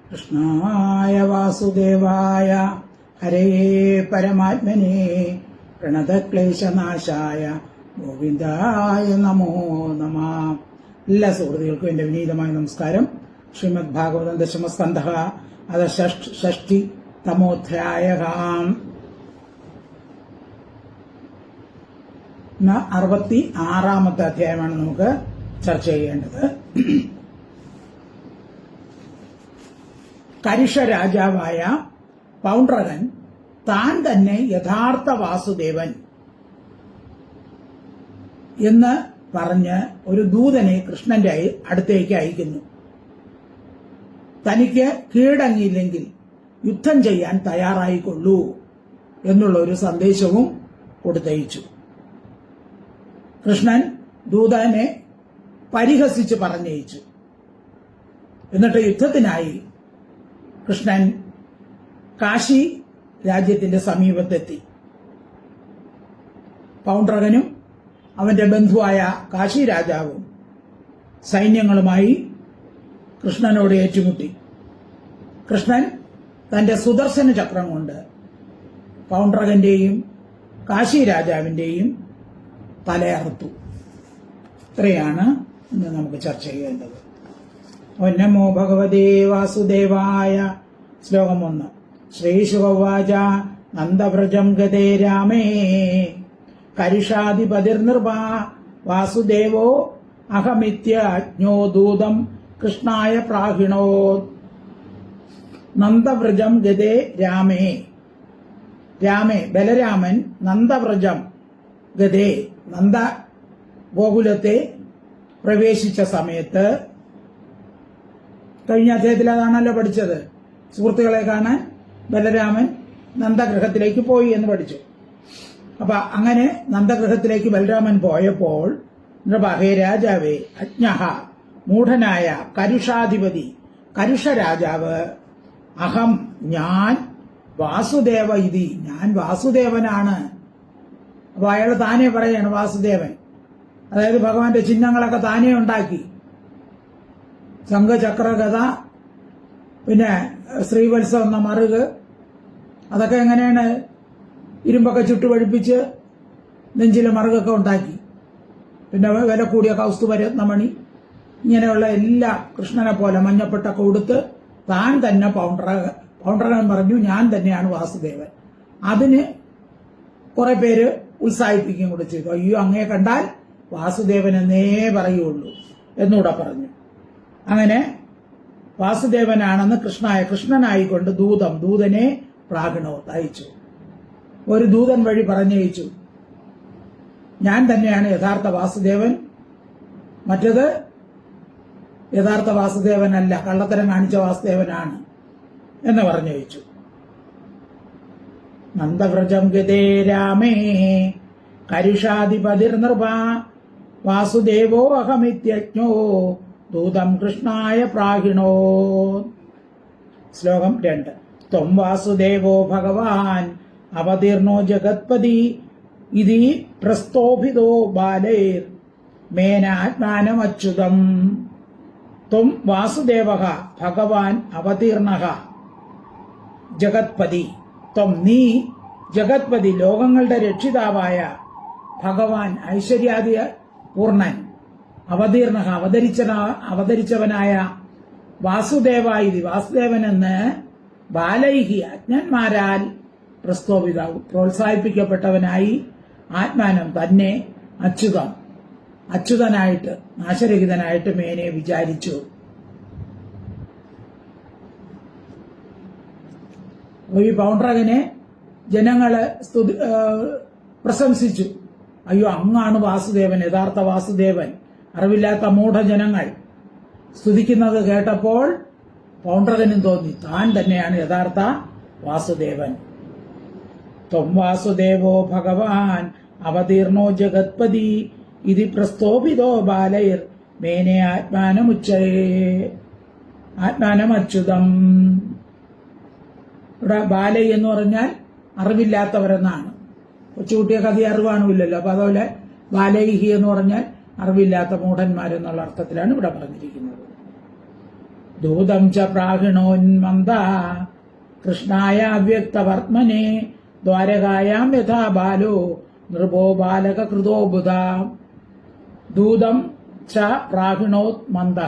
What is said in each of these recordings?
കൃഷ്ണായ വാസുദേവായ ഹരേ പരമാത്മനെ പ്രണതക്ലേശനാശായ ഗോവിന്ദായ നമോ നമ. എല്ലാ സുഹൃത്തുക്കൾക്കും എന്റെ വിനീതമായ നമസ്കാരം. ശ്രീമദ് ഭാഗവതം ദശമസ്കന്ധഃ അത ഷഷ്ടി തമോധ്യായഃ. 66-ാമത്തെ അധ്യായമാണ് നമുക്ക് ചർച്ച ചെയ്യേണ്ടത്. കരിഷ രാജാവായ പൗണ്ഡ്രകൻ താൻ തന്നെ യഥാർത്ഥ വാസുദേവൻ എന്ന് പറഞ്ഞ് ഒരു ദൂതനെ കൃഷ്ണന്റെ അടുത്തേക്ക് അയക്കുന്നു. തനിക്ക് കീഴടങ്ങിയില്ലെങ്കിൽ യുദ്ധം ചെയ്യാൻ തയ്യാറായിക്കൊള്ളൂ എന്നുള്ള ഒരു സന്ദേശവും കൊടുത്തയച്ചു. കൃഷ്ണൻ ദൂതനെ പരിഹസിച്ച് പറഞ്ഞയച്ചു. എന്നിട്ട് യുദ്ധത്തിനായി കൃഷ്ണൻ കാശി രാജ്യത്തിന്റെ സമീപത്തെത്തി. പൗണ്ഡ്രകനും അവന്റെ ബന്ധുവായ കാശി രാജാവും സൈന്യങ്ങളുമായി കൃഷ്ണനോട് ഏറ്റുമുട്ടി. കൃഷ്ണൻ തന്റെ സുദർശന ചക്രം കൊണ്ട് പൗണ്ഡ്രകന്റെയും കാശി രാജാവിന്റെയും തലയറുത്തു. ഇത്രയാണ് ഇന്ന് നമുക്ക് ചർച്ച ചെയ്യേണ്ടത്. നമോ ഭഗവതേ വാസുദേവായ. ശ്ലോകം 1. ശ്രീശുവാച നന്ദവ്രജം ഗതേ രാമേ കരിഷാധിപതിർനിർഭ വാസുദേവോ അഹമിത്യജ്ഞോ ദൂതം കൃഷ്ണായ പ്രാഹിണോ. നന്ദവ്രജം ഗതേ രാമേ. രാമേ ബലരാമൻ നന്ദവ്രജം ഗതേ നന്ദ ഗോകുലത്തെ പ്രവേശിച്ച സമയത്ത്, കഴിഞ്ഞ അധ്യായത്തിൽ അതാണല്ലോ പഠിച്ചത്, സുഹൃത്തുക്കളെ കാണാൻ ബലരാമൻ നന്ദഗൃഹത്തിലേക്ക് പോയി എന്ന് പഠിച്ചു. അപ്പൊ അങ്ങനെ നന്ദഗൃഹത്തിലേക്ക് ബലരാമൻ പോയപ്പോൾ നൃപഹേ രാജാവേ അജ്ഞഃ മൂഢനായ കരുഷാധിപതി കരുഷ രാജാവ് അഹം ഞാൻ വാസുദേവ ഇതി ഞാൻ വാസുദേവനാണ്. അപ്പൊ അയാൾ താനേ പറയാണ് വാസുദേവൻ, അതായത് ഭഗവാന്റെ ചിഹ്നങ്ങളൊക്കെ താനേ ഉണ്ടാക്കി. ശംഖചക്ര ഗദ, പിന്നെ ശ്രീവത്സം എന്ന മറുക്, അതൊക്കെ എങ്ങനെയാണ് ഇരുമ്പൊക്കെ ചുട്ടുപഴിപ്പിച്ച് നെഞ്ചിലെ മറുകൊക്കെ ഉണ്ടാക്കി. പിന്നെ വില കൂടിയ കൗസ്തുഭരത്നമണി, ഇങ്ങനെയുള്ള എല്ലാ കൃഷ്ണനെ പോലെ മഞ്ഞപ്പെട്ടൊക്കെ ഉടുത്ത് താൻ തന്നെ പൗണ്ഡ്രകൻ പറഞ്ഞു ഞാൻ തന്നെയാണ് വാസുദേവൻ. അതിന് കുറെ പേര് ഉത്സാഹിപ്പിക്കുകയും കൂടെ ചെയ്തു. അയ്യോ, അങ്ങയെ കണ്ടാൽ വാസുദേവൻ എന്നേ പറയുള്ളൂ എന്നൂടെ പറഞ്ഞു. അങ്ങനെ വാസുദേവനാണെന്ന് കൃഷ്ണനായിക്കൊണ്ട് ദൂതനെ പ്രാഹിണോ അയച്ചു. ഒരു ദൂതൻ വഴി പറഞ്ഞയച്ചു, ഞാൻ തന്നെയാണ് യഥാർത്ഥ വാസുദേവൻ, മറ്റത് യഥാർത്ഥ വാസുദേവനല്ല, കള്ളത്തരം കാണിച്ച വാസുദേവനാണ് എന്ന് പറഞ്ഞയച്ചു. നന്ദവ്രജം ഗതേ രാമേ കരിഷാധിപതിർനിർഭ വാസുദേവോ അഹമിത്യജ്ഞോ ദൂതം കൃഷ്ണായ പ്രാഹിണോ. ശ്ലോകം 2. ത്വം വാസുദേവോ ഭഗവാൻ അവതീർണോ ജഗത്പതി ഇതി പ്രസ്തോഭിതോ ബാലൈർ മേനാത്മാനമച്യുതം. ത്വം വാസുദേവഃ ഭഗവാൻ അവതീർണഃ ജഗത്പതി. ത്വം നീ ജഗത്പതി ലോകങ്ങളുടെ രക്ഷിതാവായ ഭഗവാൻ ഐശ്വര്യാദി പൂർണ്ണൻ അവതീർണഃ അവതരിച്ചവനായ വാസുദേവായി വാസുദേവനെന്ന് ബാലൈഹി അജ്ഞന്മാരാൽ പ്രോത്സാഹിപ്പിക്കപ്പെട്ടവനായി ആത്മാനം തന്നെ അച്യുതനായിട്ട് നാശരഹിതനായിട്ട് മേനെ വിചാരിച്ചു. ഈ പൗണ്ഡ്രകനെ ജനങ്ങള് പ്രശംസിച്ചു. അയ്യോ, അങ്ങാണ് വാസുദേവൻ, യഥാർത്ഥ വാസുദേവൻ. അറിവില്ലാത്ത മൂഢജനങ്ങൾ സ്തുതിക്കുന്നത് കേട്ടപ്പോൾ പൗണ്ഡ്രകനും തോന്നി താൻ തന്നെയാണ് യഥാർത്ഥ വാസുദേവൻ. ത്വം വാസുദേവോ ഭഗവാൻ അവതീർണോ ജഗത്പതി ഇതി പ്രസ്തോഭിതോ ബാലൈർ മേനെ ആത്മാനമച്യുതം. ഇവിടെ ബാലൈ എന്ന് പറഞ്ഞാൽ അറിവില്ലാത്തവരെന്നാണ്. കൊച്ചുകുട്ടിയൊക്കെ അധികം അറിവാണുമില്ലല്ലോ. അപ്പൊ അതുപോലെ ബാലൈഹി എന്ന് പറഞ്ഞാൽ അറിവില്ലാത്ത മൂഢന്മാരെന്നുള്ള അർത്ഥത്തിലാണ് ഇവിടെ പറഞ്ഞിരിക്കുന്നത്. ദൂതം ച പ്രാഹിണോന്മന്ദ കൃഷ്ണായ അവ്യക്തവർമ്മനെ ദ്വാരകായാം യഥാ ബാലോ നൃപോ ബാലക കൃതോ ബുധ. ദൂതം ച പ്രാഹിണോന്മന്ദ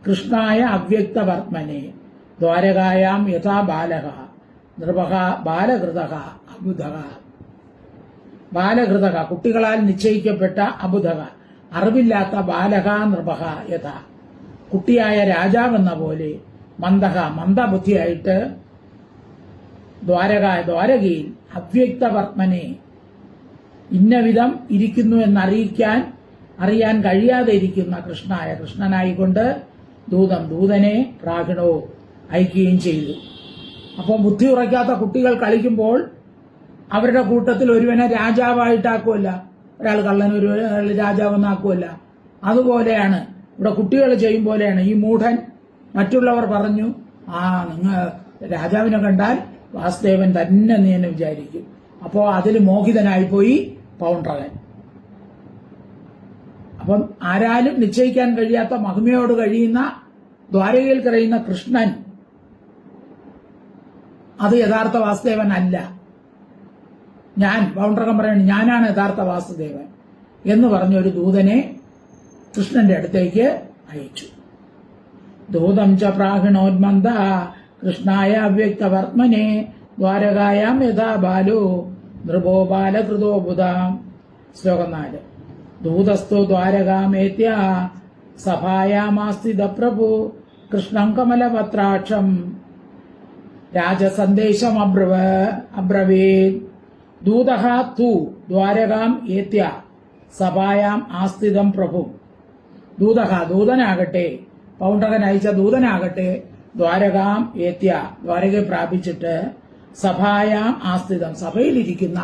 കൃഷ്ണായ അവ്യക്തവർമ്മനെ ദ്വാരകായാം യഥാ ബാലക നൃപ ബാലകൃത അബുധ. ബാലകൃതക കുട്ടികളാൽ നിശ്ചയിക്കപ്പെട്ട അബുധക അറിവില്ലാത്ത ബാലക നൃപ യഥ കുട്ടിയായ രാജാവെന്ന പോലെ മന്ദഹ മന്ദബുദ്ധിയായിട്ട് ദ്വാരകയിൽ അവ്യക്തവർമ്മനെ ഇന്നവിധം ഇരിക്കുന്നു അറിയാൻ കഴിയാതെ ഇരിക്കുന്ന കൃഷ്ണനായിക്കൊണ്ട് ദൂതനെ പ്രാഹിണോ അയക്കുകയും ചെയ്തു. അപ്പോൾ ബുദ്ധി ഉറയ്ക്കാത്ത കുട്ടികൾ കളിക്കുമ്പോൾ അവരുടെ കൂട്ടത്തിൽ ഒരുവനെ രാജാവായിട്ടാക്കുമല്ല, ഒരാൾ കള്ളൻ ഒരു രാജാവെന്നാക്കുമല്ല. അതുപോലെയാണ് ഇവിടെ കുട്ടികൾ ചെയ്യും പോലെയാണ്. ഈ മൂഢൻ മറ്റുള്ളവർ പറഞ്ഞു, നിങ്ങൾ രാജാവിനെ കണ്ടാൽ വാസുദേവൻ തന്നെ നീ എന്നെ വിചാരിക്കും. അപ്പോ അതിൽ മോഹിതനായിപ്പോയി പൗണ്ഡ്രകൻ. അപ്പം ആരാലും നിശ്ചയിക്കാൻ കഴിയാത്ത മഹിമയോട് കഴിയുന്ന ദ്വാരകയിൽ കഴിയുന്ന കൃഷ്ണൻ അത് യഥാർത്ഥ വാസുദേവൻ അല്ല. പൗണ്ഡ്രകൻ പറയണ ഞാനാണ് യഥാർത്ഥ വാസുദേവൻ എന്ന് പറഞ്ഞ ഒരു ദൂതനെ കൃഷ്ണന്റെ അടുത്തേക്ക് അയച്ചു. ദൂതം ച പ്രാഹിണോന്മന്ദ കൃഷ്ണായ അവ്യക്തവർമ്മനെ ദ്വാരകായാം യഥാ ബാലോ നൃപോ ബാലകൃതോ ബുധ. ശ്ലോകം 4. ദൂതസ്തു ദ്വാരകാമേത്യ സഭായാമാസ്ഥിത പ്രഭു കൃഷ്ണം കമലപത്രാക്ഷം രാജസന്ദേശം അബ്രവീത്. ദൂതഃ തു ദ്വാരകാം ഏത്യ സഭായാം ആസ്ഥിതം പ്രഭു. ദൂതനാകട്ടെ, പൗണ്ഡ്രകൻ അയച്ച ദൂതനാകട്ടെ, ദ്വാരകാം ഏത്യ ദ്വാരകയെ പ്രാപിച്ചിട്ട് സഭായാം ആസ്ഥിതം സഭയിലിരിക്കുന്ന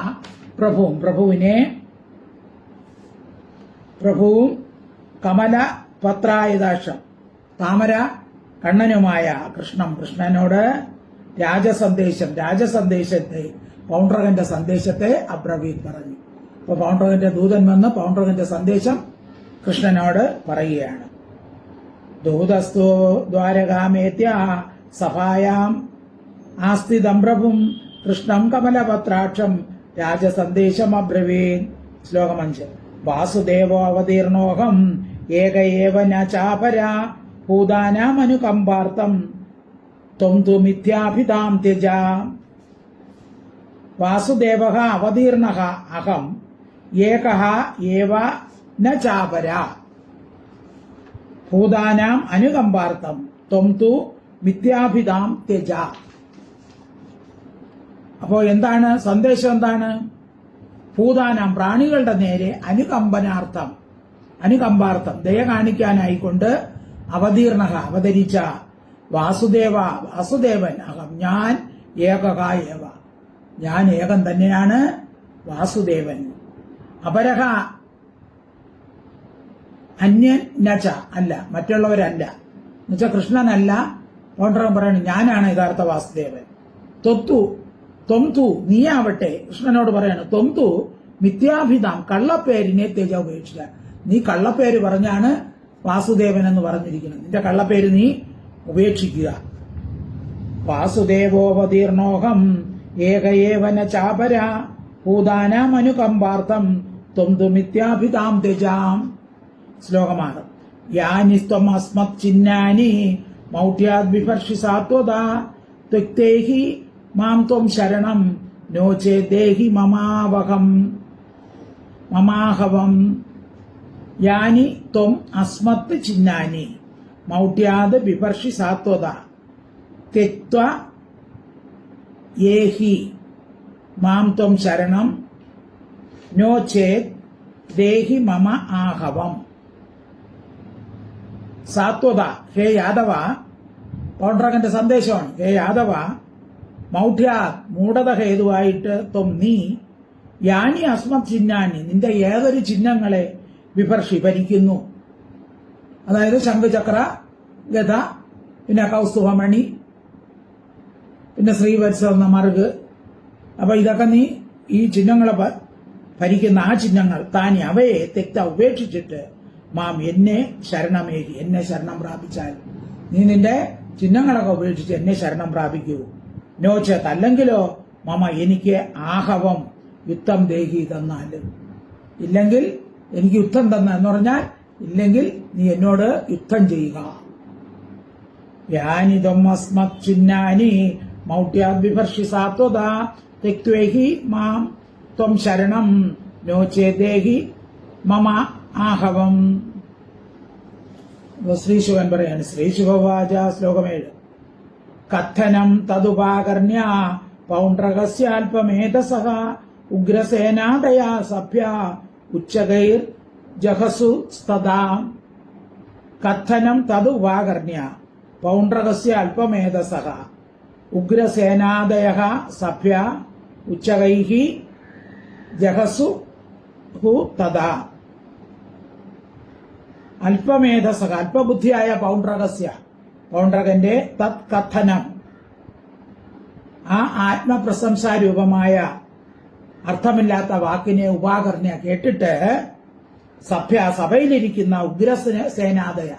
പ്രഭുവും കമല പത്രായതാക്ഷം താമര കണ്ണനുമായ കൃഷ്ണനോട് രാജസന്ദേശത്തെ പൗണ്ഡ്രകന്റെ സന്ദേശത്തെ അബ്രവീത് പറഞ്ഞു. അപ്പൊ പൗണ്ഡ്രകന്റെ ദൂതൻ വന്ന് പൗണ്ഡ്രകന്റെ സന്ദേശം കൃഷ്ണനോട് പറയുകയാണ്. ദൂതസ്തു ദ്വാരകാമേത്യ സഭായാം ആസ്ഥിതം പ്രഭും കൃഷ്ണം കമലപത്രാക്ഷം രാജസന്ദേശം അബ്രവീത്. ശ്ലോകം 5. വാസുദേവോ അവതീർണോഹം ഏക ഏവ ന ചാപരാ ഭൂതാനാമനുകമ്പാർത്ഥം ത്വം തു മിഥ്യാഭിതാം ത്യജ. വാസുദേവഃ അവതീർണഃ അഹം ഏകഃ ഏവ ന ചാപരാ ഭൂതാനാം അനുകമ്പാർത്ഥം ത്വം തു മിഥ്യാഭിതാം ത്യജ. അപ്പോ എന്താണ് സന്ദേശം? എന്താണ്? ഭൂതാനാം പ്രാണികളുടെ നേരെ അനുകമ്പാർത്ഥം ദയ കാണിക്കാനായിക്കൊണ്ട് അവതരിച്ച വാസുദേവൻ അഹം ഞാൻ ഏകക ഏവ ഞാൻ ഏകൻ തന്നെയാണ് വാസുദേവൻ. അപരഹ അന്യൻ നച അല്ല, മറ്റുള്ളവരല്ല എന്നുവെച്ചാൽ കൃഷ്ണനല്ല. പൗണ്ഡ്രകൻ പറയണം ഞാനാണ് യഥാർത്ഥ വാസുദേവൻ. ത്വംതു നീയാവട്ടെ കൃഷ്ണനോട് പറയണം ത്വംതു മിഥ്യാഭിതാം കള്ളപ്പേരിനെ തേജ ഉപേക്ഷിച്ച. നീ കള്ളപ്പേര് പറഞ്ഞാണ് വാസുദേവൻ എന്ന് പറഞ്ഞിരിക്കുന്നത്. നിന്റെ കള്ളപ്പേര് നീ ഉപേക്ഷിക്കുക. വാസുദേവോപതീർണോഹം ഏകയേവന ചാപര ഭൂതാനാമനുകമ്പാർത്ഥം ത്വം തു മിഥ്യാഭിതാം ത്യജാം. ശ്ലോകം 6. യാനി സ്ത്വം അസ്മത് ചിഹ്നാനി മൗഢ്യാദ് വിഭർഷി സാത്വതാ ത്വക്തേഹി മാം ത്വം ശരണം നോ ചേദേഹി മമാഹവം. യാനി ത്വം അസ്മത് ചിഹ്നാനി മൗഢ്യാദ് വിഭർഷി സാത്വത ത്യക്ത്വ യേഹി മാം ത്വം ശരണം നോ ചേത് ദേഹി മമ ആഹവം. സാത്വത ഹേ യാദവ, പൗണ്ഡ്രകന്റെ സന്ദേശമാണ്. ഹേ യാദവ, മൂഢത ഹേതുവായിട്ട് ത്വം നീ യാനി അസ്മത് ചിഹ്നാനി നിന്റെ ഏതൊരു ചിഹ്നങ്ങളെ ഭരിക്കുന്നു. അതായത് ശംഖുചക്ര ഗദ, പിന്നെ കൗസ്തുഭമണി, പിന്നെ ശ്രീവത്സം എന്ന മറുക്. അപ്പൊ ഇതൊക്കെ നീ ഈ ചിഹ്നങ്ങളെ ഭരിക്കുന്ന ആ ചിഹ്നങ്ങൾ താൻ അവയെ തെക്ത ഉപേക്ഷിച്ചിട്ട് മാം എന്നെ ശരണമേകി, എന്നെ ശരണം പ്രാപിച്ചാൽ നീ നിന്റെ ചിഹ്നങ്ങളൊക്കെ ഉപേക്ഷിച്ച് എന്നെ ശരണം പ്രാപിക്കൂ. നോച്ചത് അല്ലെങ്കിലോ മമ എനിക്ക് ആഹവം യുദ്ധം ദേഹി തന്നാലും, ഇല്ലെങ്കിൽ എനിക്ക് യുദ്ധം തന്ന എന്ന് പറഞ്ഞാൽ ഇല്ലെങ്കിൽ നീ എന്നോട് യുദ്ധം ചെയ്യുക. യാനിതം അസ്മത് ചിഹ്നാനി മൗഢ്യാദ്വിഭർഷി സാത്വത തെക്വേഹി മാം ത്വം ശരണം നോചേദേഹി മമ ആഹവം. ശ്രീശിവൻ പറയാണ്. ശ്രീശിവവാച ശ്ലോകം 7. കഥനം തതുപാകർണ്യ പൗണ്ഡ്രകസ്യാൽപമേധസഃ ഉഗ്രസേനാദയാ സഭ്യ ഉച്ചകൈർ ജഹസു സ്തദാ. കഥനം തതുപാകർണ്യ പൗണ്ഡ്രകസ്യ അല്പമേധസഃ ഉഗ്രസേനാദയഃ സഭ്യ ഉച്ചകൈഃ ജഹസു തദാ. അല്പമേധസഃ അല്പബുദ്ധിയായ പൗണ്ഡ്രകസ്യ, പൗണ്ഡ്രകന്റെ തത് കഥനം, ആ ആത്മപ്രശംസാരൂപമായ അർത്ഥമില്ലാത്ത വാക്കിനെ ഉപാകർണ്യ കേട്ടിട്ട് സഭ്യ സഭയിലിരിക്കുന്ന ഉഗ്രസേനാദയ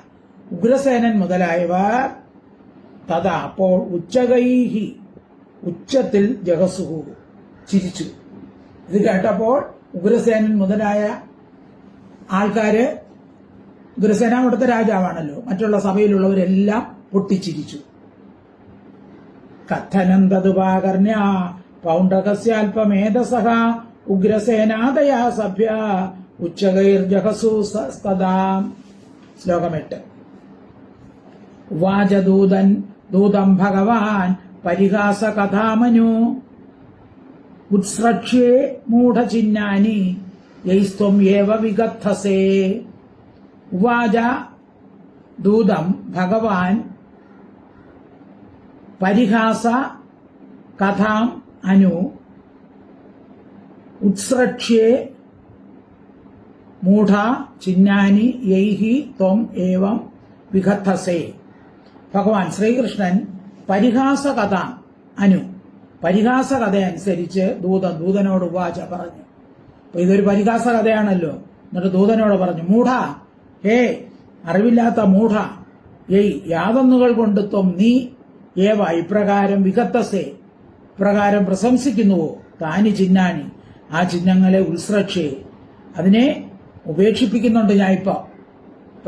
ഉഗ്രസേനൻ മുതലായവർ തഥാ അപ്പോൾ ഉച്ചകൈഹി ഉച്ചത്തിൽ ജഹസുഹു ചിരിച്ചു. ഇത് കേട്ടപ്പോൾ ഉഗ്രസേനൻ മുതലായ ആൾക്കാര്, ഉഗ്രസേന അവിടുത്തെ രാജാവാണല്ലോ, മറ്റുള്ള സഭയിലുള്ളവരെല്ലാം പൊട്ടിച്ചിരിച്ചു. കഥനം തതുപാകർണ്യ പൗണ്ഡകസ്യാൽപമേധസഃ ഉഗ്രസേനാദയാ സഭ്യ ഉച്ചകൈർ ജഹസു സ്തദാ. ശ്ലോകം 8. ഉവാച ദൂതം ഭഗവാൻ പരിഹാസ കഥാമനു ഉത്സ്രക്ഷ്യേ മൂഢചിഹ്നാനി യൈസ്ത്വം ഏവ വിഗദ്ധസേ. ഉവാച ദൂതം ഭഗവാൻ പരിഹാസ കഥാം അനു ഉത്സ്രക്ഷ്യേ മൂഢ ചിഹ്നാനി യൈഹി ത്വം ഏവം വിഗദ്ധസേ. ഭഗവാൻ ശ്രീകൃഷ്ണൻ പരിഹാസ കഥ അനു, പരിഹാസ കഥയനുസരിച്ച് ദൂതനോട് ഉവാച പറഞ്ഞു. അപ്പൊ ഇതൊരു പരിഹാസ കഥയാണല്ലോ. എന്നിട്ട് ദൂതനോട് പറഞ്ഞു, മൂഢ, ഹേ അറിവില്ലാത്ത മൂഢ, ഏയ് യാതൊന്നുകൾ കൊണ്ട് ത്വം നീ ഏവ ഇപ്രകാരം വിഗത്തസേ ഇപ്രകാരം പ്രശംസിക്കുന്നുവോ താനി ചിഹ്നാനി ആ ചിഹ്നങ്ങളെ ഉത്സ്രക്ഷേ അതിനെ ഉപേക്ഷിപ്പിക്കുന്നുണ്ട് ഞാൻ ഇപ്പൊ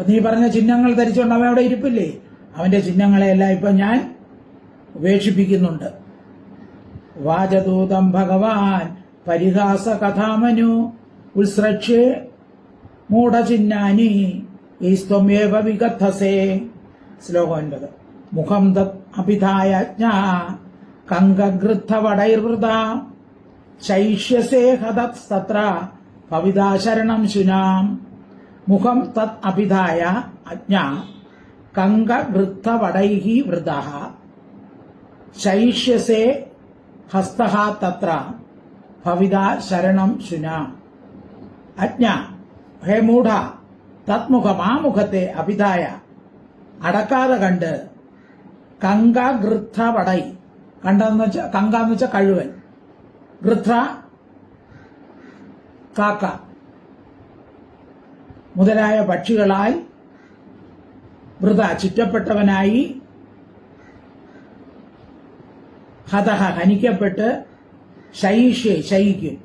നീ പറഞ്ഞ ചിഹ്നങ്ങൾ ധരിച്ചുകൊണ്ട് അവൻ അവിടെ ഇരിപ്പില്ലേ, അവന്റെ ചിഹ്നങ്ങളെയെല്ലാം ഇപ്പൊ ഞാൻ ഉപേക്ഷിപ്പിക്കുന്നുണ്ട്. വാചദൂതം ഭഗവാൻ പരിഹാസ കഥാമനു ഉത്സ്രക്ഷേ മൂഢചിഹ്നാനി ഈസ്ത്വമേവ വിഗദ്ധസേ. ശ്ലോകം 9. മുഖം തത് അഭിധായ കങ്കഗൃദ്ധവടൈർവൃത ശൈഷ്യസേ ഹതസ്തത്ര ഭവിതാ ശരണം ശുനാം. മുഖം തത് അഭിധായ അജ്ഞ കങ്കഗൃദ്ധവടൈഃ വൃതഃ ശൈഷ്യസേ ഹസ്തഃ തത്ര ഭവിതാ ശരണം ശുനാം. അജ്ഞ, ഹേ മൂഢ, തത്മുഖം ആ മുഖത്തെ അഭിധായ അടക്കാതെ കണ്ട് കങ്കഗൃദ്ധ വടൈ, കങ്കാന്ന് വെച്ച കഴുവൻ, ഗൃദ്ധ കാക്ക മുതലായ പക്ഷികളാൽ വൃത ചുറ്റപ്പെട്ടവനായി ഹതഹ ഹനിക്കപ്പെട്ട് ശയിഷ്യേ ശയിക്കും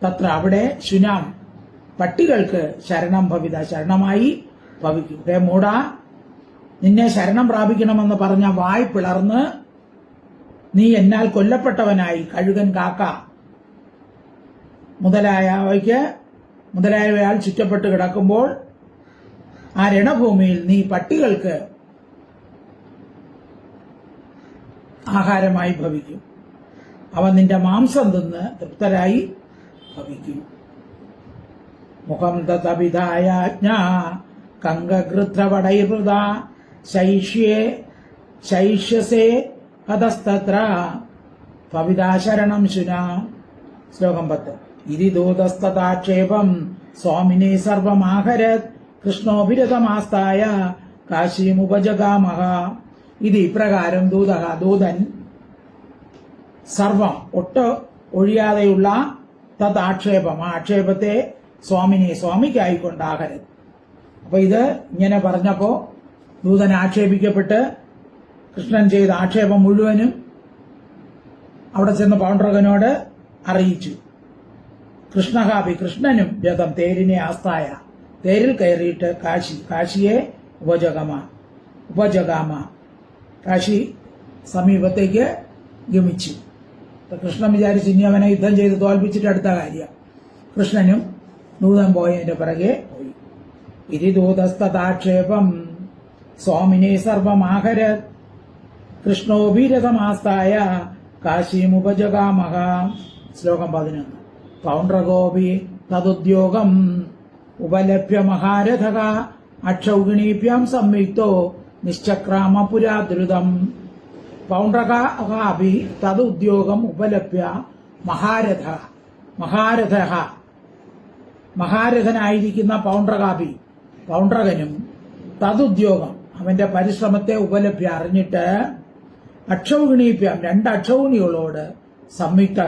തത്ര അവിടെ ശുനാം പട്ടികൾക്ക് ശരണം ഭവിത ശരണമായി ഭവിക്കും. ഹേ മൂഢ, നിന്നെ ശരണം പ്രാപിക്കണമെന്ന് പറഞ്ഞ വായ് പിളർന്ന് നീ എന്നാൽ കൊല്ലപ്പെട്ടവനായി കഴുകൻ, കാക്ക മുതലായവയാൽ ചുറ്റപ്പെട്ട് കിടക്കുമ്പോൾ ആ രണഭൂമിയിൽ നീ പട്ടികൾക്ക് ആഹാരമായി ഭവിക്കും. അവൻ നിന്റെ മാംസം തിന്ന് തൃപ്തരായി ഭവിക്കും. മുഖം തതഭിധായ കങ്കഗൃദ്ധവടൈർവൃത ശൈഷ്യസേ ഹതസ്തത്ര ഭവിതാ ശരണം ശുനാ. ശ്ലോകം 10. ഇതി ദൂതസ്തഥാക്ഷേപം സ്വാമിനെ സർവമാഹരത് കൃഷ്ണോഭിരതമാസ്തായ കാശീമുപജഗാമഹ. ഇത് ഇപ്രകാരം ദൂതൻ സർവം ഒഴിയാതെയുള്ള തത് ആക്ഷേപം, ആ ആക്ഷേപത്തെ സ്വാമിക്കായിക്കൊണ്ട് ആഹരത്. അപ്പൊ ഇത് ഇങ്ങനെ പറഞ്ഞപ്പോ ദൂതൻ ആക്ഷേപിക്കപ്പെട്ട് കൃഷ്ണൻ ചെയ്ത ആക്ഷേപം മുഴുവനും അവിടെ ചെന്ന് പൗണ്ഡ്രകനോട് അറിയിച്ചു. കൃഷ്ണഹാപി, കൃഷ്ണനും രഥം തേരിനെ ആസ്ഥായ, തേരിൽ കയറിയിട്ട് കാശിയെ ഉപജഗാമ കാശി സമീപത്തേക്ക് ഗമിച്ചു. കൃഷ്ണൻ വിചാരിച്ചു ഇനി അവനെ യുദ്ധം ചെയ്ത് തോൽപ്പിച്ചിട്ട് അടുത്ത കാര്യം. കൃഷ്ണനും ദൂതൻ പോയതിന്റെ പിറകെ പോയി. ഇരിദൂതസ്തദാക്ഷേപം സ്വാമിനെ സർവമാഹരത് കൃഷ്ണോഭിരഥമാസ്തായ കാശീമുപജഗാമഹ. ശ്ലോകം 11. പൗണ്ഡ്രഗോപി തദുദ്യോഗം ഉപലഭ്യ മഹാരഥക അക്ഷൗഗിണീഭ്യാം സംയുക്തോ നിശ്ചക്രാമ പുരാദ്രുതം. പൗണ്ഡ്രകാപി തദുദ്യോഗം ഉപലഭ്യ മഹാരഥനായിരിക്കുന്ന പൗണ്ഡ്രകനും തദുദ്യോഗം അവന്റെ പരിശ്രമത്തെ ഉപലഭ്യ അറിഞ്ഞിട്ട് അക്ഷൗഗിണീഭ്യാം 2 അക്ഷൗഗിണികളോട് സംയുക്ത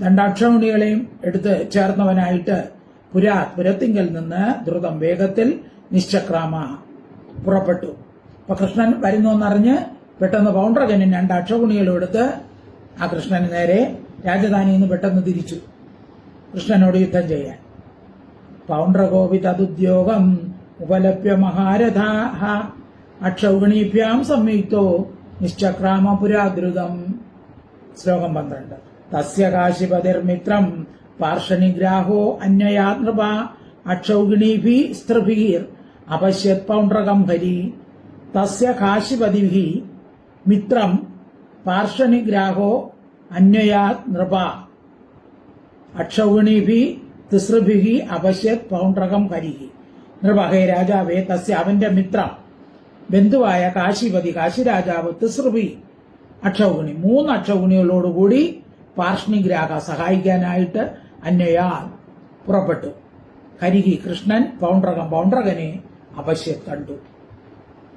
2 അക്ഷൗഗിണികളെയും എടുത്ത് ചേർന്നവനായിട്ട് പുരത്തിങ്കൽ നിന്ന് ദ്രുതം വേഗത്തിൽ നിശ്ചക്രാമ പുറപ്പെട്ടു. അപ്പൊ കൃഷ്ണൻ വരുന്നോന്നറിഞ്ഞ് പെട്ടെന്ന് പൗണ്ഡ്രകനും 2 അക്ഷൗഗിണികളും എടുത്ത് ആ കൃഷ്ണന് നേരെ രാജധാനിയിൽ നിന്ന് പെട്ടെന്ന് തിരിച്ചു കൃഷ്ണനോട് യുദ്ധം ചെയ്യാൻ. പൗണ്ഡ്രഗോപി തദുദ്യോഗം ഉപലഭ്യ മഹാരഥാഃ അക്ഷൗഗിണീഭ്യാം സംയുക്തോ നിശ്ചക്രാമ പുരാദ്രുതം. ശ്ലോകം 12. തസ്യ കാശിപതിർമിത്രം പാർശ്വനിഗ്രാഹോ അന്യയാ നൃപ അക്ഷൗഗിണീഭി സ്ത്രീഭിർ അപശ്യത് പൗണ്ഡ്രകം ഹരി. തസ്യ കാശിപതിഭിഃ മിത്രം പാർശ്വനിഗ്രാഹോ അന്യയാ നൃപ അക്ഷൗഗിണീഭി തിസൃഭിഃ അപശ്യത് പൗണ്ഡ്രകം ഹരി. നൃപഹേ രാജാവേ, തസ്യ അവന്റെ മിത്രം ബന്ധുവായ കാശിപതി കാശിരാജാവ് തിസൃഭി അക്ഷൗഗിണി 3 അക്ഷൗഗിണികളോടുകൂടി പാർഷ്ണിഗ്രാഹ സഹായിക്കാനായിട്ട് അന്യയാ പുറപ്പെട്ടു. ഹരിഹി കൃഷ്ണൻ പൗണ്ഡ്രകനെ അപശ്യത് കണ്ടു.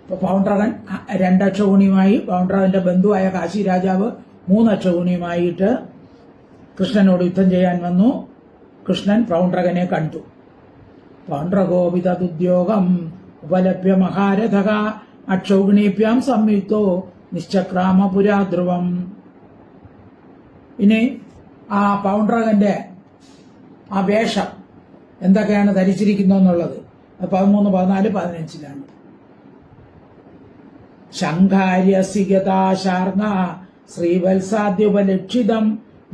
ഇപ്പൊ പൗണ്ഡ്രകൻ 2 അക്ഷൗഗിണിയുമായി, പൗണ്ഡ്രകന്റെ ബന്ധുവായ കാശി രാജാവ് 3 അക്ഷൗഗിണിയുമായിട്ട് കൃഷ്ണനോട് യുദ്ധം ചെയ്യാൻ വന്നു. കൃഷ്ണൻ പൗണ്ഡ്രകനെ കണ്ടു. പൗണ്ഡ്രഗോപി തദുദ്യോഗം ഉപലഭ്യ മഹാരഥക അക്ഷൗഗിണീഭ്യാം സംയുക്തോ നിശ്ചക്രാമ പുരാദ്രുവം. ഇനി ആ പൗണ്ഡ്രകന്റെ ആ വേഷം എന്തൊക്കെയാണ് ധരിച്ചിരിക്കുന്നതെന്നുള്ളത് 13, 14, 15 ശങ്കാര്യസിഗതാശാർങ്ങ ശ്രീവത്സാദ്യുപലക്ഷിതം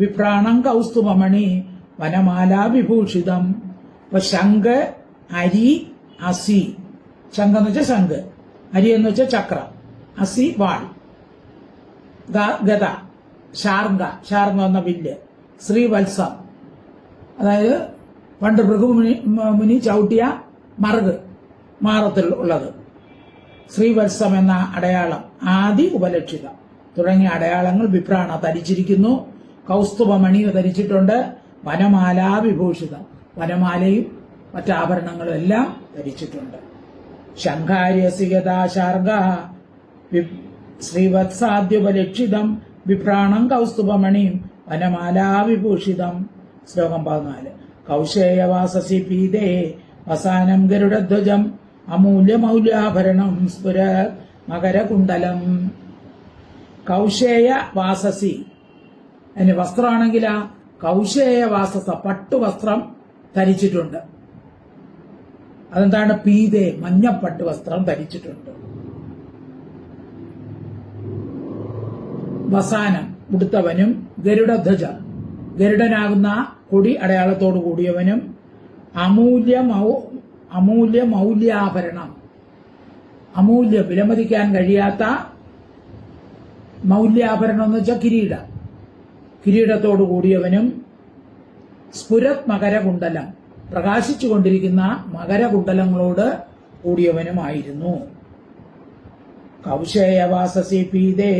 വിപ്രാണം കൗസ്തുഭമണി വനമാലാ വിഭൂഷിതം. ഇപ്പൊ ശംഖ്, അരി, അസി. ശംഖ് എന്ന് വെച്ചാൽ ശംഖ്, അരി എന്ന് വെച്ചാൽ ചക്രം, അസി വാൾ, ഗദ, ശാർങ്ക എന്ന വില്ല്, ശ്രീവത്സം അതായത് പണ്ട് ഭൃഗുമുനി ചവിട്ടിയ മറുക് മാറത്തിൽ ഉള്ളത്, ശ്രീവത്സം എന്ന അടയാളം, ആദി ഉപലക്ഷിതം തുടങ്ങിയ അടയാളങ്ങൾ വിപ്രാണ ധരിച്ചിരിക്കുന്നു. കൗസ്തുഭമണി ധരിച്ചിട്ടുണ്ട്. വനമാലാ വിഭൂഷിതം, വനമാലയും മറ്റാഭരണങ്ങളും എല്ലാം ധരിച്ചിട്ടുണ്ട്. ശങ്കാര്യസിഗതാശാർഗ ശ്രീവത്സാദ്യുപലക്ഷിതം വിഭ്രാണം കൗസ്തുഭമണിയും വനമാലാ വിഭൂഷിതം. ശ്ലോകം 14. കൗശേയവാസസി പീതേ വസാനം ഗരുഡധ്വജം അമൂല്യമൗല്യാഭരണം സ്ഫുര മകരകുണ്ടലം. കൗശേയ വാസസി അതിന് വസ്ത്രമാണെങ്കിൽ ആ കൗശേയ വാസസ പട്ടുവസ്ത്രം ധരിച്ചിട്ടുണ്ട്. അതെന്താണ്? പീതേ മഞ്ഞപ്പട്ട് വസ്ത്രം ധരിച്ചിട്ടുണ്ട്. വസാനം ഉടുത്തവനും ഗരുഡധ്വജ ഗരുഡനാകുന്ന കൊടി അടയാളത്തോടു കൂടിയവനും അമൂല്യ മൗല്യാഭരണം അമൂല്യം വിലമതിക്കാൻ കഴിയാത്ത മൗല്യാഭരണം എന്ന് വെച്ചാൽ കിരീടത്തോടു കൂടിയവനും സ്ഫുരത് മകരകുണ്ടലം പ്രകാശിച്ചുകൊണ്ടിരിക്കുന്ന മകരകുണ്ടലങ്ങളോട് കൂടിയവനുമായിരുന്നു. കൗശേയവാസസി പീതേ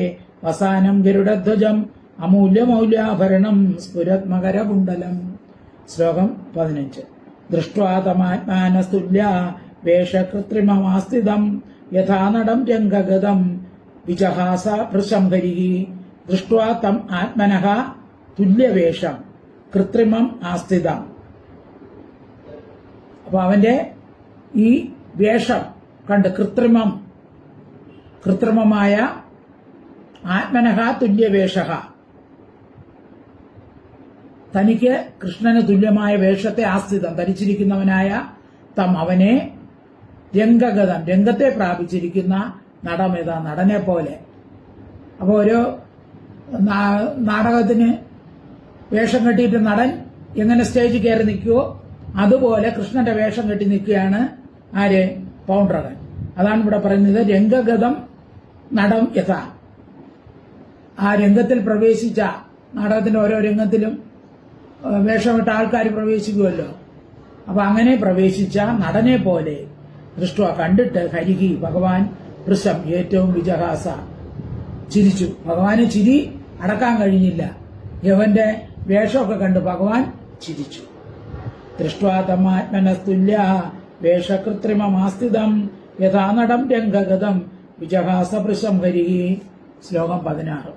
വസാനം ഗരുഡധ്വജം അമൂല്യമൗല്യാഭരണം സ്ഫുരത് മകരകുണ്ടലം. ശ്ലോകം 15. ദൃഷ്ട്വാ തമാത്മാനസ്തുല്യ വേഷകൃത്രിമമാസ്ഥിതം യഥാ നടം രംഗഗതം വിജഹാസ ഭൃശംഭരിഃ. ദൃഷ്ട്വാ തം ആത്മനഃ തുല്യവേഷം കൃത്രിമം ആസ്ഥിതം. അപ്പൊ അവന്റെ ഈ വേഷം കണ്ട് കൃത്രിമമായ ആത്മനഹ തുല്യവേഷ, തനിക്ക് കൃഷ്ണന് തുല്യമായ വേഷത്തെ ആസ്ഥിതം ധരിച്ചിരിക്കുന്നവനായ തം അവനെ രംഗഗതം രംഗത്തെ പ്രാപിച്ചിരിക്കുന്ന നടമേത നടനെ പോലെ. അപ്പോൾ ഒരു നാടകത്തിന് വേഷം കെട്ടിയിട്ട് നടൻ എങ്ങനെ സ്റ്റേജിൽ കയറി നിൽക്കുവോ അതുപോലെ കൃഷ്ണന്റെ വേഷം കെട്ടി നിൽക്കുകയാണ് ആര്? പൗണ്ഡ്രകൻ. അതാണ് ഇവിടെ പറയുന്നത് രംഗഗതം നടം യഥ. ആ രംഗത്തിൽ പ്രവേശിച്ച, നാടകത്തിന്റെ ഓരോ രംഗത്തിലും വേഷമിട്ട ആൾക്കാർ പ്രവേശിക്കുമല്ലോ, അപ്പൊ അങ്ങനെ പ്രവേശിച്ച നടനെ പോലെ ദൃഷ്ട കണ്ടിട്ട് ഹരിഹി ഭഗവാൻ വൃഷം ഏറ്റവും വിജഹാസ ചിരിച്ചു. ഭഗവാന് ചിരി അടക്കാൻ കഴിഞ്ഞില്ല. യവന്റെ വേഷമൊക്കെ കണ്ട് ഭഗവാൻ ചിരിച്ചു. ദൃഷ്ട്വാതമാത്മനസ്തുല്യ വേഷകൃത്രിമമാസ്ഥിതം യഥാ നടം രംഗഗതം വിജഹാസ വൃഷം ഹരിഹി. ശ്ലോകം 16.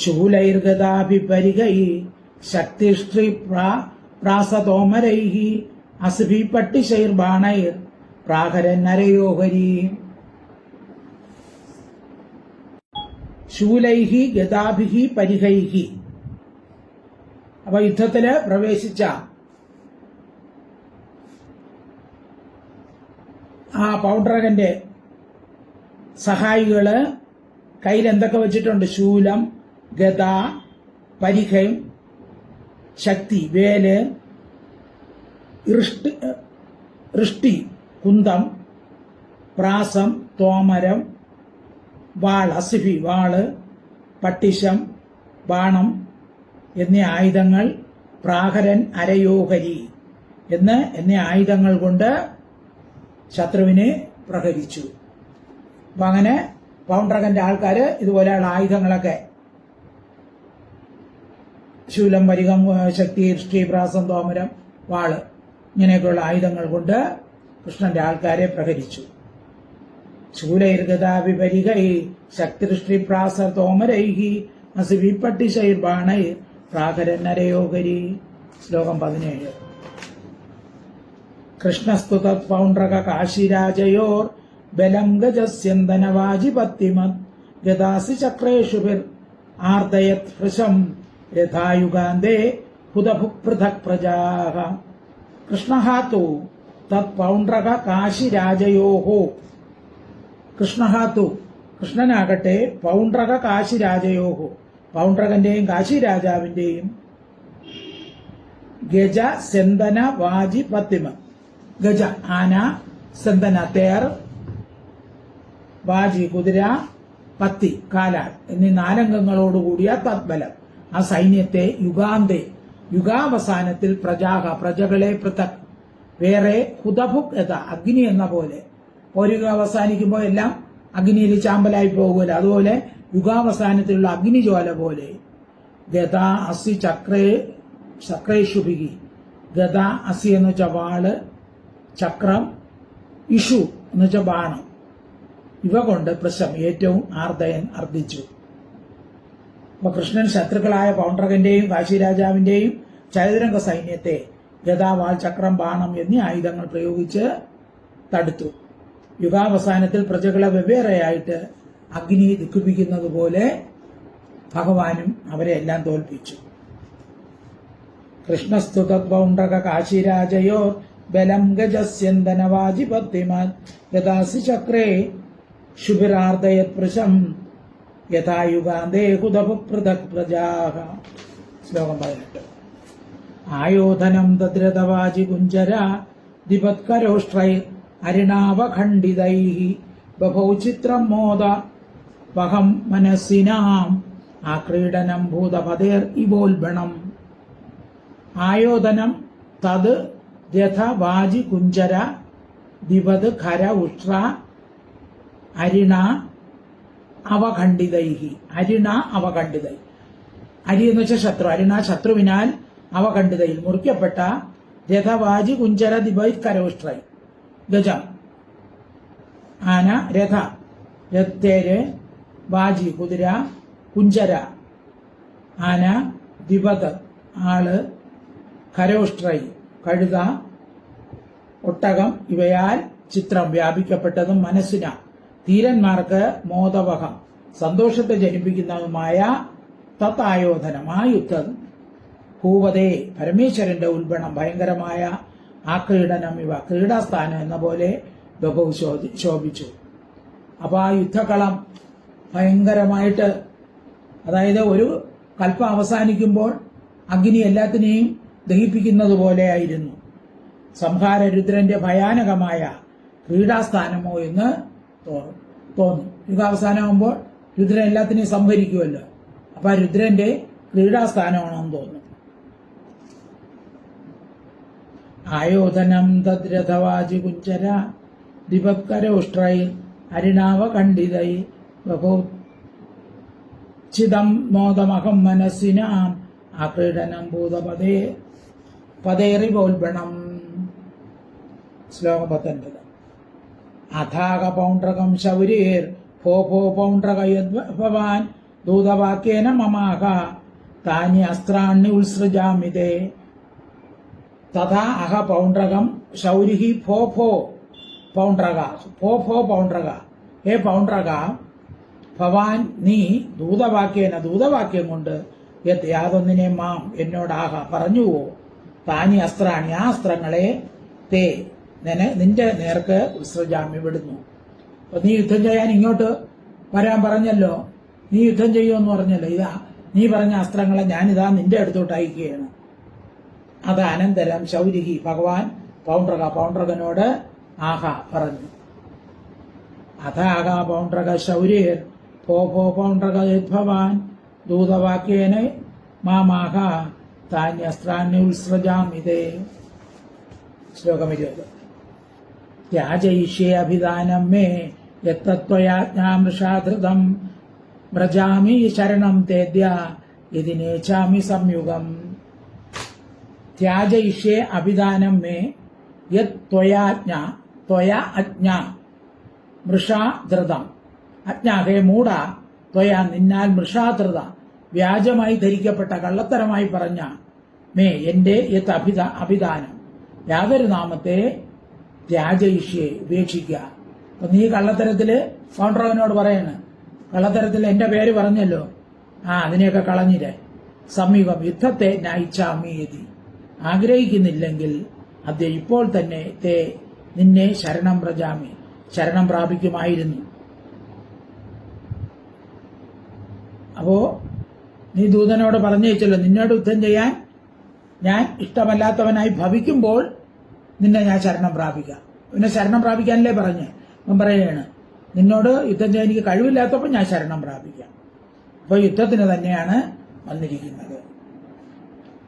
ശൂലൈർഗദാഭിപരികൈ ശക്തിഷ്ട്രീ പ്രാസതോമരൈ അസ്ഭി പട്ടിശൈർബാണൈർ പ്രാഹരന്നരയോഹരി. ശൂലൈഹി ഗദാഭിഹി പരിഹൈഹി. അപ്പൊ യുദ്ധത്തില് പ്രവേശിച്ച ആ പൗണ്ഡ്രകന്റെ സഹായികള് കയ്യിൽ എന്തൊക്കെ വെച്ചിട്ടുണ്ട്? ശൂലം, ഗദ, പരിഹം, ശക്തി, വേല്, ഋഷ്ടി, കുന്തം, പ്രാസം, തോമരം, വാൾ, അസിഫി വാള്, പട്ടിശം, ബാണം എന്നീ ആയുധങ്ങൾ, പ്രാഹരൻ അരയോഹരി എന്നീ ആയുധങ്ങൾ കൊണ്ട് ശത്രുവിനെ പ്രഹരിച്ചു. അപ്പൊ അങ്ങനെ പൗണ്ഡ്രകന്റെ ആൾക്കാര് ഇതുപോലെയുള്ള ആയുധങ്ങളൊക്കെ ശൂലം, പരികം, ശക്തി, ഋഷ്ടി, പ്രാസം, തോമരം, വാള് ഇങ്ങനെയൊക്കെയുള്ള ആയുധങ്ങൾ കൊണ്ട് കൃഷ്ണന്റെ ആൾക്കാരെ പ്രഹരിച്ചു. ശൂലൈർഗദാഭിപരികൈ ശക്തിഷ്ടി പ്രാസ തോമരൈഹി അസിവി പട്ടിശൈർബാണൈ പ്രാഹരന്നരയോഹരി. ശ്ലോകം 17. കൃഷ്ണസ്തു തത് പൗണ്ഡ്രക കാശിരാജയോർ ബലം ഗജസ്യന്തനവാജിപത്തിമത് ഗദാസി ചക്രേഷുഭിർ ആർദയത് ഹൃശം രഥായുഗാന്തേ ഹുതഭുപൃഥക് പ്രജാഃ. കൃഷ്ണഹാതു തത് പൗണ്ഡ്രക കാശിരാജയോഹോ. കൃഷ്ണഹാതു കൃഷ്ണനാകട്ടെ പൗണ്ഡ്രക കാശിരാജയോഹോ പൗണ്ഡ്രകന്റെയും കാശി രാജാവിന്റെയും ഗജ സെന്തന വാജി പത്തിമ. ഗജ ആന, സെന്തന തേർ, വാജി കുതിര, പത്തി കാലാൾ എന്നീ 4 അംഗങ്ങളോടുകൂടിയ തത്ബലം ആ സൈന്യത്തെ യുഗാന്തേ യുഗാവസാനത്തിൽ പ്രജകളെ പൃഥക് വേറെ ഹുതഭുക് എന്ന അഗ്നി എന്ന പോലെ. ഒരു അവസാനിക്കുമ്പോൾ എല്ലാം അഗ്നിയിൽ ചാമ്പലായി പോകുമല്ലോ, അതുപോലെ യുഗാവസാനത്തിലുള്ള അഗ്നിജ്വാല പോലെ. ഗദ അസി ചക്രേഷുഭികി. ഗദ അസി എന്ന് വെച്ചാൽ വാള്, ചക്രം, ഇഷു എന്ന് വെച്ചാൽ ബാണം, ഇവ കൊണ്ട് പ്രശം ഏറ്റവും ആർദയൻ അർദ്ദിച്ചു. അപ്പൊ കൃഷ്ണൻ ശത്രുക്കളായ പൗണ്ഡ്രകന്റെയും കാശിരാജാവിന്റെയും ചതുരംഗ സൈന്യത്തെ ഗദ, വാൾ, ചക്രം, ബാണം എന്നീ ആയുധങ്ങൾ പ്രയോഗിച്ച് തടുത്തു. യുഗാവസാനത്തിൽ പ്രജകളെ വെവ്വേറെയായിട്ട് അഗ്നി ദുഃഖിപ്പിക്കുന്നത് പോലെ ഭഗവാനും അവരെ എല്ലാം തോൽപ്പിച്ചു. കൃഷ്ണസ്തു തത്പൗണ്ഡ്രക കാശിരാജയോ ബലം ഗജസ്യന്തനവാജിപത്തിമത് ഗദാസി ചക്രേ ശുഭിരാർദയത് പൃശം യഥായുഗാന്തേ ഹുതപൃഥക് പ്രജാഃ. ശ്ലോകം 18. ആയോധനം തദ്രതവാജി കുഞ്ചര ദിപത്കരോഷ്ട്രൈ അരിണാവഖണ്ഡിതൈഃ ബഭൗ ചിത്രം മോദ വഹം മനസ്സിനാം ആക്രീഡനം ഭൂതപതേർ ഇവോൽബണം. ആയോധനം തത് രഥ വാജി കുഞ്ചര ദിപത് ഖര ഉഷ്ട്ര അരിണ അവഖണ്ഡിതൈഹി. അരിണ അവഖണ്ഡിതൈ, അരി എന്ന് വെച്ചാൽ ശത്രു, അരിണ ശത്രുവിനാൽ അവഖണ്ഡിതയിൽ മുറിക്കപ്പെട്ട രഥവാജി കുഞ്ചര ദിപത് കരോഷ്ട്രൈ. ഗജം ആന, രഥ തേര്, വാജി കുതിര, കുഞ്ചര ആന, ദിപത് ആള്, ഖരോഷ്ട്രൈ കഴുത, ഒട്ടകം ഇവയാൽ ചിത്രം വ്യാപിക്കപ്പെട്ടതും മനസ്സിന ധീരന്മാർക്ക് മോദവഹം സന്തോഷത്തെ ജനിപ്പിക്കുന്നതുമായ തത്തായോധനം ആ യുദ്ധം ഭൂപതേ പരമേശ്വരന്റെ ഉൽബണം ഭയങ്കരമായ ആ ക്രീഡനം ഇവ ക്രീഡാസ്ഥാനം എന്ന പോലെ ബഹു ശോഭിച്ചു. അപ്പൊ ആ യുദ്ധക്കളം ഭയങ്കരമായിട്ട്, അതായത് ഒരു കൽപ്പം അവസാനിക്കുമ്പോൾ അഗ്നി എല്ലാത്തിനെയും ദഹിപ്പിക്കുന്നത് പോലെയായിരുന്നു. സംഹാര രുദ്രന്റെ ഭയാനകമായ ക്രീഡാസ്ഥാനമോ എന്ന് തോന്നും. യുഗ അവസാനമാകുമ്പോൾ രുദ്രൻ എല്ലാത്തിനെയും സംഹരിക്കുമല്ലോ. അപ്പൊ ആ രുദ്രന്റെ ക്രീഡാസ്ഥാനമാണെന്ന് തോന്നും. ആയോധനം തദ്രഥവാജി കുഞ്ചര ദിപത്കരോഷ്ട്രൈ അരിണാവ കണ്ഡിതൈ ബഹുചിദം മോദമഹം മനസ്സിനാം ആക്രീഡനം ഭൂതപദേ പദേറിവോൽബണം. ശ്ലോകം 19. അഥാക പൗണ്ഡ്രകം ശൗരീർ ഭോ ഭോ പൗണ്ഡ്രകയദ്ഭവാൻ ദൂതവാക്യേന മമാഹ താനി അസ്ത്രാണി ഉത്സൃജാമിതേ. തഥാ അഹ പൗണ്ഡ്രകം ശൗരിഹി ഭോ ഭോ പൗണ്ഡ്രക ഭോ ഭോ പൗണ്ഡ്രക ഹേ പൗണ്ഡ്രക ഭവാൻ നീ ദൂതവാക്യം കൊണ്ട് യാതൊന്നിനെ മാം എന്നോടാഹ പറഞ്ഞുവോ താനി അസ്ത്രാണി ആ അസ്ത്രങ്ങളെ തേ നിന്റെ നേർക്ക് ഉത്സൃജാമി വിടുന്നു. അപ്പൊ നീ യുദ്ധം ചെയ്യാൻ ഇങ്ങോട്ട് വരാൻ പറഞ്ഞല്ലോ, നീ യുദ്ധം ചെയ്യുമെന്ന് പറഞ്ഞല്ലോ. ഇതാ നീ പറഞ്ഞ അസ്ത്രങ്ങളെ ഞാനിതാ നിന്റെ അടുത്തോട്ട് അയക്കുകയാണ്. അത് അനന്തരം ശൗരിഹി ഭഗവാൻ പൗണ്ഡ്രകനോട് ആഹ പറഞ്ഞു. അഥാഹ പൗണ്ഡ്രക ശൗര്യർ ഭോ ഭോ പൗണ്ഡ്രക യദ്ഭവാൻ ദൂതവാക്യേന മാമാഹ താന്യസ്ത്രാന്യ ഉത്സൃജാമിതേ. ശ്ലോകം 20. ത്യാജയിഷ്യേ അഭിധാനം മേ യത്തത്വയാജ്ഞാമൃഷാധൃതം വ്രജാമി ശരണം തേദ്യ യദി നേച്ഛാമി സംയുഗം. ത്യാജയിഷ്യേ അഭിധാനം മേ ത്വയാ അജ്ഞ മൃഷാധൃതം അജ്ഞാഹേ മൂഢ ത്വയാ നിന്നാൽ മൃഷാധൃത വ്യാജമായി ധരിക്കപ്പെട്ട കള്ളത്തരമായി പറഞ്ഞ മേ എന്റെ യത് അഭിധാനം യാതൊരു നാമത്തെ ത്യാജയിഷ്യേ ഉപേക്ഷിക്കുക. അപ്പൊ നീ കള്ളത്തരത്തില് പൗണ്ഡ്രകനോട് പറയണ്, കള്ളത്തരത്തിൽ എന്റെ പേര് പറഞ്ഞല്ലോ, അതിനെയൊക്കെ കളഞ്ഞില്ലേ. സംയുഗം യുദ്ധത്തെ നയിച്ചാമീതി ആഗ്രഹിക്കുന്നില്ലെങ്കിൽ അത് ഇപ്പോൾ തന്നെ നിന്നെ ശരണം പ്രജാമി ശരണം പ്രാപിക്കുമായിരുന്നു. അപ്പോ നീ ദൂതനോട് പറഞ്ഞേച്ചല്ലോ, നിന്നോട് യുദ്ധം ചെയ്യാൻ ഞാൻ ഇഷ്ടമല്ലാത്തവനായി ഭവിക്കുമ്പോൾ നിന്നെ ഞാൻ ശരണം പ്രാപിക്കാം. പിന്നെ ശരണം പ്രാപിക്കാനല്ലേ പറഞ്ഞ് അവൻ പറയാണ്, നിന്നോട് യുദ്ധം ചെയ്യാൻ എനിക്ക് കഴിവില്ലാത്തപ്പോൾ ഞാൻ ശരണം പ്രാപിക്കാം. അപ്പോൾ യുദ്ധത്തിന് തന്നെയാണ് വന്നിരിക്കുന്നത്.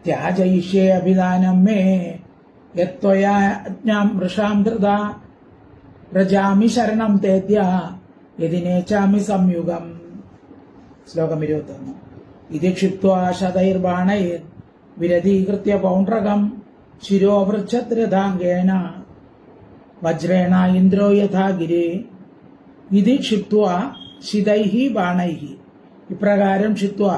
ത്യാജയിഷ്യേ അഭിധാനം മേ യത്വയാജ്ഞാം മൃഷാം ധൃത വ്രജാമി ശരണം തേദ്യ യദി നേച്ഛാമി സംയുഗം. ശ്ലോകം 21. ഇതി ക്ഷിപ്ത്വാ ശതൈർബാണൈർ വിരതീകൃത്യ പൗണ്ഡ്രകം ശിരോവൃച്ഛദ്രഥാംഗേന വജ്രേണ ഇന്ദ്രോ യഥാ ഗിരേ. ഇതി ക്ഷിപ്ത്വാ ശിതൈഹി ബാണൈഹി ഇപ്രകാരം ക്ഷിത്വാ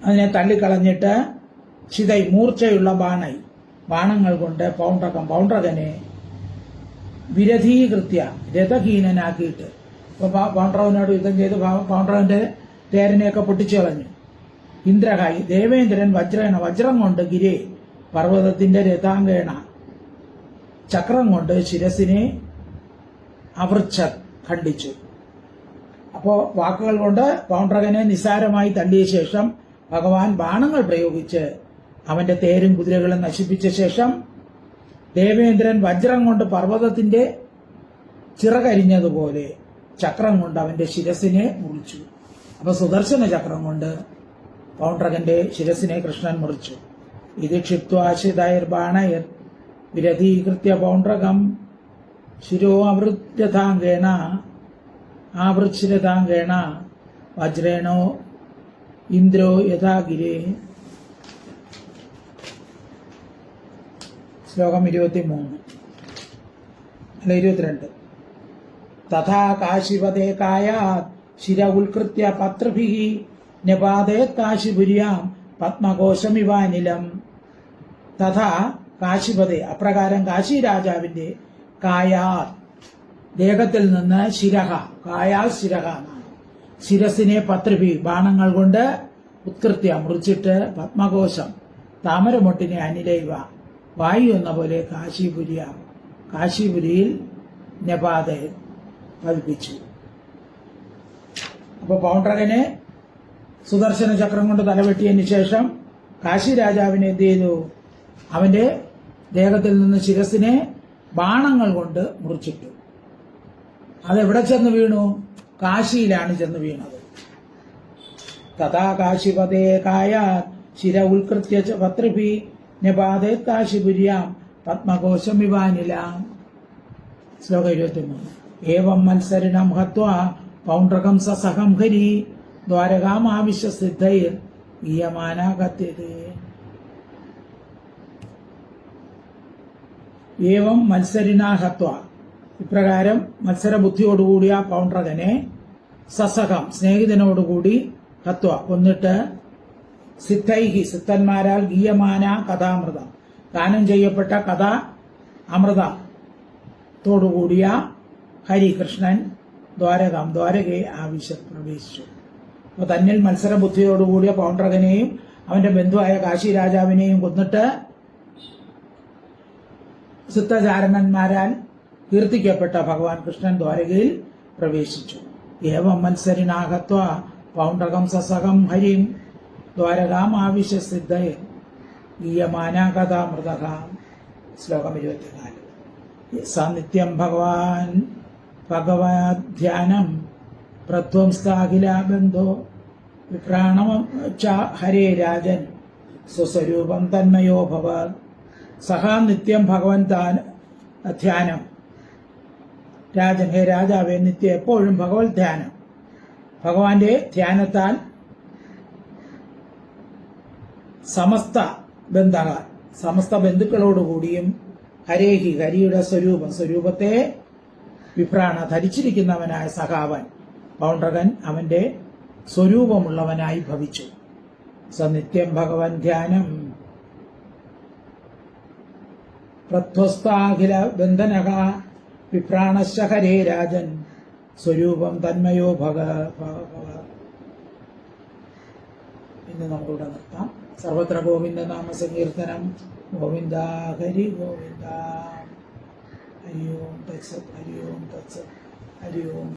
അതിനെ തള്ളിക്കളഞ്ഞിട്ട് ശിതൈ മൂർച്ചയുള്ള ബാണങ്ങൾ കൊണ്ട് പൗണ്ഡ്രകനെ വിരധീകൃത്യ രഥഹീനനാക്കിയിട്ട്, ഇപ്പൊ പൗണ്ഡ്രകനോട് യുദ്ധം ചെയ്ത് പൗണ്ഡ്രകന്റെ തേരനെയൊക്കെ പൊട്ടിച്ചു കളഞ്ഞു. ഇന്ദ്രഹായി ദേവേന്ദ്രൻ വജ്രം കൊണ്ട് ഗിരേ പർവ്വതത്തിന്റെ രഥാംഗേണ ചക്രം കൊണ്ട് ശിരസിനെ ഖണ്ഡിച്ചു. അപ്പോ വാക്കുകൾ കൊണ്ട് പൗണ്ഡ്രകനെ നിസ്സാരമായി തള്ളിയ ശേഷം ഭഗവാൻ ബാണങ്ങൾ പ്രയോഗിച്ച് അവന്റെ തേരും കുതിരകളും നശിപ്പിച്ച ശേഷം ദേവേന്ദ്രൻ വജ്രം കൊണ്ട് പർവ്വതത്തിന്റെ ചിറകരിഞ്ഞതുപോലെ ചക്രം കൊണ്ട് അവന്റെ ശിരസിനെ മുറിച്ചു. അപ്പൊ സുദർശന ചക്രം കൊണ്ട് പൗണ്ഡ്രകന്റെ ശിരസിനെ കൃഷ്ണൻ മുറിച്ചു. ഇത് ക്ഷിപ്ത്വാശിതൈർ ബാണൈർ വിരധീകൃത്യ പൗണ്ഡ്രകം ശിരോ ആവൃച്ഛിരഥാംഗേണ വജ്രേണോ ഇന്ദ്രോ യഥാ ഗിരേ. ശ്ലോകം 23 അല്ല 22. തഥാ കാശിപതേ കായാത് ശിര ഉത്കൃത്യ പത്രിഭിഃ നിപാതേത് കാശിപുര്യാം പത്മകോശമിവാനിലം. തഥാ കാശിപതേ, അപ്രകാരം കാശി രാജാവിന്റെ കായാത്, ദേഹത്തിൽ നിന്ന് ശിരഹ, കായാൽ ശിരഹ എന്നാണ്, ശിരസിനെ പത്രിഭി, ബാണങ്ങൾ കൊണ്ട് ഉത്കൃത്യ, മുറിച്ചിട്ട്, പത്മകോശം, താമരമൊട്ടിനെ അനിലൈവ, വായു എന്ന പോലെ കാശിപുര്യ, കാശിപുരിയിൽ നപാതെ പതിപ്പിച്ചു. അപ്പൊ പൗണ്ഡ്രകനെ സുദർശന ചക്രം കൊണ്ട് തലവെട്ടിയതിനു ശേഷം കാശി രാജാവിനെ എന്ത് ചെയ്തു? അവന്റെ ദേഹത്തിൽ നിന്ന് ശിരസിനെ ബാണങ്ങൾ കൊണ്ട് മുറിച്ചിട്ടു. അതെവിടെ ചെന്ന് വീണു? കാശിയിലാണ് ചെന്ന് വീണത്. തഥാ കാശിപതേ കായാത് ശിര ഉത്കൃത്യ പത്രിഭി നിപാതേ കാശിപുര്യാം പത്മകോശമിവാനിലാം. ശ്ലോകം 23. ഏവം മത്സരിണം ഹത്വാ പൗണ്ഡ്രകം സസഹം ഹരി ദ്വാരകാമാവിശ്യ സിദ്ധൈർ ഗീയമാനാകത്യതേ. ഏവം മത്സരിനാ ഹത്വ, ഇപ്രകാരം മത്സരബുദ്ധിയോടുകൂടിയ പൗണ്ഡ്രകനെ സസഹം, സ്നേഹിതനോടുകൂടി, ഹത്വ, കൊന്നിട്ട്, സിദ്ധൈഹി, സിദ്ധന്മാരാൽ ഗീയമാന കഥാമൃതം, ദാനം ചെയ്യപ്പെട്ട കഥ അമൃതത്തോടുകൂടിയ ഹരി കൃഷ്ണൻ ദ്വാരകയെ പ്രവേശിച്ചു. അപ്പൊ തന്നിൽ മത്സരബുദ്ധിയോടുകൂടിയ പൗണ്ഡ്രകനെയും അവന്റെ ബന്ധുവായ കാശി രാജാവിനെയും കൊന്നിട്ട് സിദ്ധചാരണന്മാരാൽ കീർത്തിക്കപ്പെട്ട ഭഗവാൻ കൃഷ്ണൻ ദ്വാരകയിൽ പ്രവേശിച്ചു. ഏവം മത്സരിനാഹത്വ പൗണ്ഡ്രകം സസഹം ഹരിം ദ്വാരകാം ആവിശ്യ സിദ്ധയെ ഗീയമാനാകഥാമൃത. ശ്ലോകം 24. സാന്നിധ്യം ഭഗവദ്ധ്യാനം പ്രധ്വംസ്ഥാഖില ബന്ധോ വിപ്രാണമ ച ഹരേ രാജൻ സ്വസ്വരൂപം തന്മയോ ഭവത്. സഹാ നിത്യം ഭഗവൻ ധ്യാനം. രാജൻ, ഹേ രാജാവേ, നിത്യം എപ്പോഴും ഭഗവത് ധ്യാനം, ഭഗവാന്റെ ധ്യാനത്താൽ സമസ്ത ബന്ധുക്കളോടുകൂടിയും ഹരേഹി, ഹരിയുടെ സ്വരൂപത്തെ വിപ്രാണ, ധരിച്ചിരിക്കുന്നവനായ സഖാവൻ പൗണ്ഡ്രകൻ അവന്റെ സ്വരൂപമുള്ളവനായി ഭവിച്ചു. സനിത്യം ഭഗവൻ ധ്യാനം പ്രധ്വസ്താഖില ബന്ധനക വിപ്രാണശ്ച ഹരേ രാജൻ സ്വരൂപം തന്മയോ ഇന്ന് നമുക്കിവിടെ നിർത്താം. സർവത്ര ഗോവിന്ദ നാമ സങ്കീർത്തനം. ഗോവിന്ദ ഹരി ഗോവിന്ദ. ഹരി ഓം തത്സത്, ഹരി ഓം തത്സത്, ഹരി ഓം.